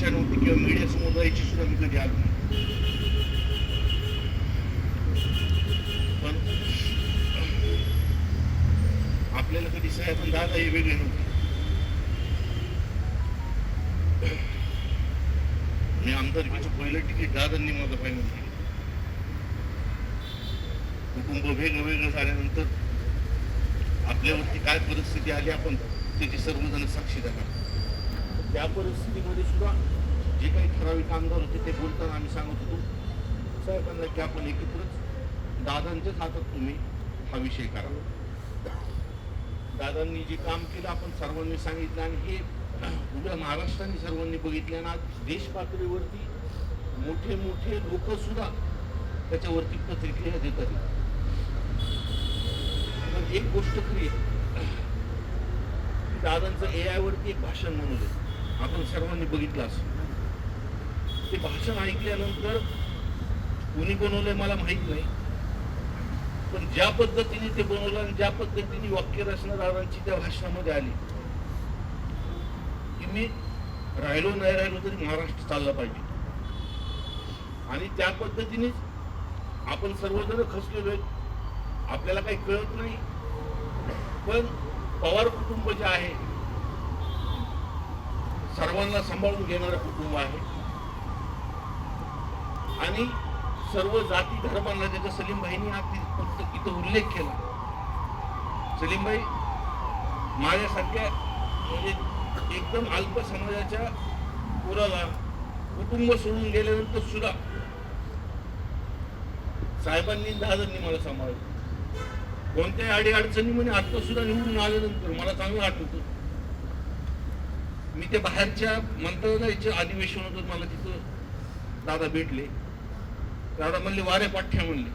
इच्छा नव्हती किंवा मीडिया समोर जायची सुद्धा मी कधी आलो नाही. पण आपल्याला कधी साहेब दादा हे वेगळे नव्हते. मी आमदारकीचं पहिलं तिकीट दादांनी माझं फायनल केलं. कुटुंब वेगळं झाल्यानंतर आपल्यावरती काय परिस्थिती आली आपण त्याची सर्वजण साक्षीदार आहोत. त्या परिस्थितीमध्ये सुद्धा जे काही ठराविक आमदार होते ते बोलताना आम्ही सांगत होतो साहेबांना की आपण एकत्रच दादांच्याच हातात तुम्ही हा विषय करा. दादांनी जे काम केलं आपण सर्वांनी सांगितलं आणि हे उद्या महाराष्ट्राने सर्वांनी बघितलं ना. देश पातळीवरती मोठे मोठे लोक सुद्धा त्याच्यावरती प्रतिक्रिया देतात. पण एक गोष्ट खरी आहे, दादांचं AI वरती एक भाषण म्हणून आपण सर्वांनी बघितलं असं. ते भाषण ऐकल्यानंतर कोणी बनवलंय मला माहित नाही, पण ज्या पद्धतीने ते बनवलं आणि ज्या पद्धतीने वाक्यरचना दादांची त्या भाषणामध्ये आली की मी राहिलो नाही राहिलो तरी महाराष्ट्र चालला पाहिजे. आणि त्या पद्धतीनेच आपण सर्वजण खचलेलो आहेत. आपल्याला काही कळत नाही, पण पवार कुटुंब जे आहे सर्वांना सांभाळून घेणारं कुटुंब आहे आणि सर्व जाती धर्मांना त्याच्या सलीमभाईंनी फक्त इथं उल्लेख केला. सलीमभाई माझ्यासारख्या म्हणजे एकदम अल्प समाजाच्या पोराला कुटुंब सोडून गेल्यानंतर सुद्धा साहेबांनी दादांनी मला सांभाळलं. कोणत्याही अडीअडचणी म्हणे आता सुद्धा निवडून आल्यानंतर मला चांगलं आठवतं. मी ते बाहेरच्या मंत्रालयाचे अधिवेशन होतं, मला तिथं दादा भेटले. दादा म्हणले वारे पाठ्या म्हणले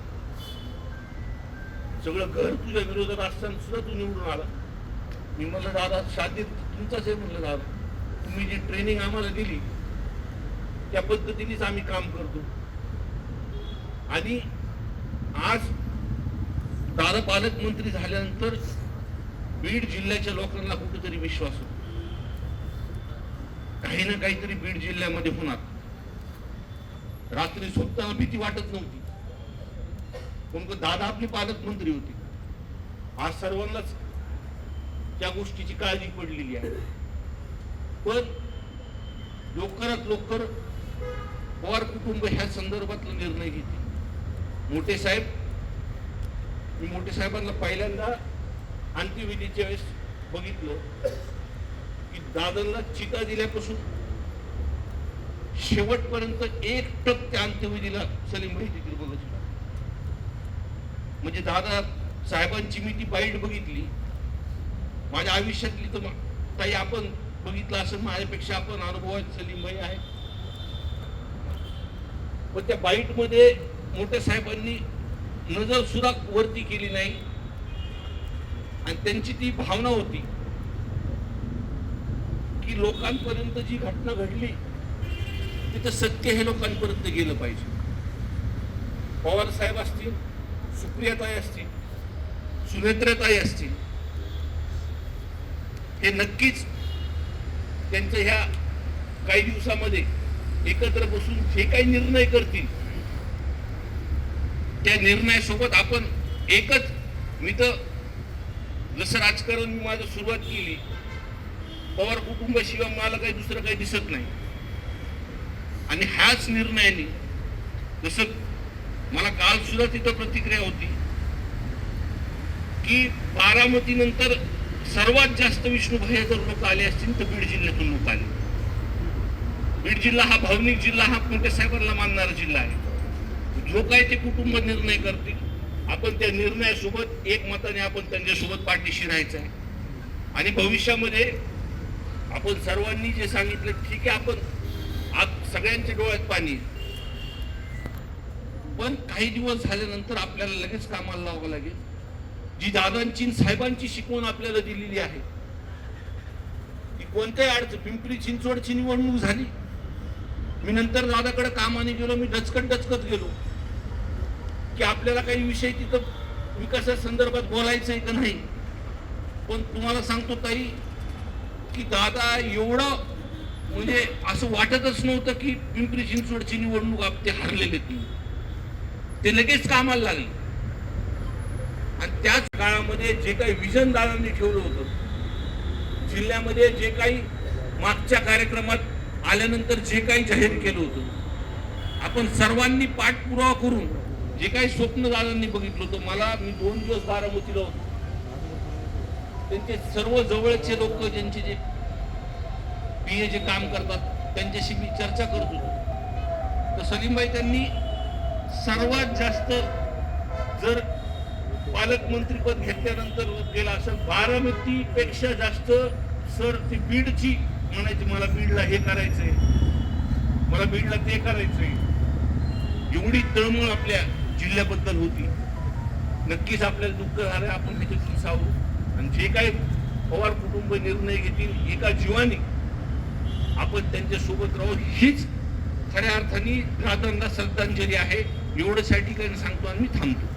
सगळं घर तुझ्या विरोधात असताना सुद्धा तू निवडून आला. मी म्हणलं दादा शादी तुमचाच आहे. म्हणलं दादा तुम्ही जी ट्रेनिंग आम्हाला दिली त्या पद्धतीनेच आम्ही काम करतो. आणि आज दादा पालकमंत्री झाल्यानंतर बीड जिल्ह्याच्या लोकांना कुठेतरी विश्वास होतो काही ना काहीतरी बीड जिल्ह्यामध्ये होणार. रात्री झोपताना भीती वाटत नव्हती, पण दादा आपली पालकमंत्री होते. आज सर्वांनाच त्या गोष्टीची काळजी पडलेली आहे. पण लवकरात लवकर पवार कुटुंब ह्या संदर्भातला निर्णय घेते. मोठे साहेब, मी मोठे साहेबांना पहिल्यांदा अंत्यविधीच्या वेळेस बघितलं की दादांना चिता दिल्यापासून शेवटपर्यंत एकटक त्या अंत्यविधीला सलीमभाई तिथे बघत होता. म्हणजे दादा साहेबांची मी ती बाईट बघितली माझ्या आयुष्यातली. तर काही आपण बघितलं असं माझ्यापेक्षा आपण अनुभवात सलीमभाई आहे. पण त्या बाईट मध्ये मोठ्या साहेबांनी नजर सुद्धा वरती केली नाही आणि त्यांची ती भावना होती की लोकांपर्यंत जी घटना घडली तिथं सत्य हे लोकांपर्यंत गेलं पाहिजे. पवार साहेब असतील, सुप्रियाताई असतील, सुनेत्राताई असतील, हे नक्कीच त्यांच्या ह्या काही दिवसामध्ये एकत्र बसून जे काही निर्णय करतील त्या निर्णयासोबत आपण एकच. मी तर जसं राजकारण मी माझं सुरुवात केली पवार कुटुंबाशिवाय मला काही दुसरं काही दिसत नाही. आणि ह्याच निर्णयाने जसं मला काल सुद्धा तिथं प्रतिक्रिया होती की बारामती नंतर सर्वात जास्त विष्णुभाई जर लोक आले असतील तर बीड जिल्ह्यातून लोक आले. बीड जिल्हा हा भावनिक जिल्हा, हा मोठ्या साहेबांना मानणारा जिल्हा आहे. जो काही ते कुटुंब निर्णय करतील आपण त्या निर्णयासोबत एकमताने आपण त्यांच्यासोबत पाठीशी राहायचं आहे. आणि भविष्यामध्ये आपण सर्वांनी जे सांगितलं ठीक आहे, आपण आज सगळ्यांच्या डोळ्यात पाणी, पण काही दिवस झाल्यानंतर आपल्याला लगेच कामाला लावावं लागेल. जी दादांची साहेबांची शिकवण आपल्याला दिलेली आहे की कोणत्याही अडचण. पिंपरी चिंचवडची निवडणूक झाली, मी नंतर दादाकडे कामाने गेलो, मी डचकत गेलो की आपल्याला काही विषय तिथं विकासा संदर्भात बोलायचं आहे का नाही. पण तुम्हाला सांगतो ताई की दादा एवढं म्हणजे असं वाटतच नव्हतं की पिंपरी चिंचवडची निवडणूक ते हरलेले ते लगेच कामाला लागले. आणि त्याच काळामध्ये जे काही विजन दादांनी ठेवलं होतं, जिल्ह्यामध्ये जे काही मागच्या कार्यक्रमात आल्यानंतर जे काही जाहीर केलं होतं, आपण सर्वांनी पाठपुरावा करून जे काही स्वप्न दादांनी बघितलं होतं. मी 2 दिवस बारामतीला होतो. त्यांचे सर्व जवळचे लोक ज्यांचे जे पीए जे काम करतात त्यांच्याशी मी चर्चा करत होतो. तर सलीमभाई त्यांनी सर्वात जास्त जर पालकमंत्रीपद घेतल्यानंतर केलं असेल, बारामतीपेक्षा जास्त सर ती बीडची म्हणायची, मला बीडला हे करायचंय, मला बीडला ते करायचंय. एवढी तळमळ आपल्या जिल्ह्याबद्दल होती. नक्कीच आपल्याला दुःख झालं, आपण त्याच्यातून सावरू. आणि जे काही पवार कुटुंब निर्णय घेतील एका जीवाने आपण त्यांच्या सोबत राहू, हीच खऱ्या अर्थाने दादांना श्रद्धांजली आहे. एवढंच या ठिकाणी सांगतो आणि मी थांबतो.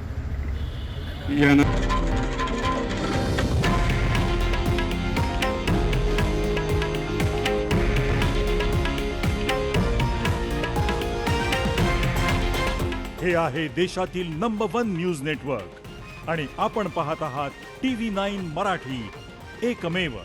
हे आहे देशातील नंबर 1 न्यूज नेटवर्क आणि आपण पाहत आहात TV9 मराठी, एकमेव.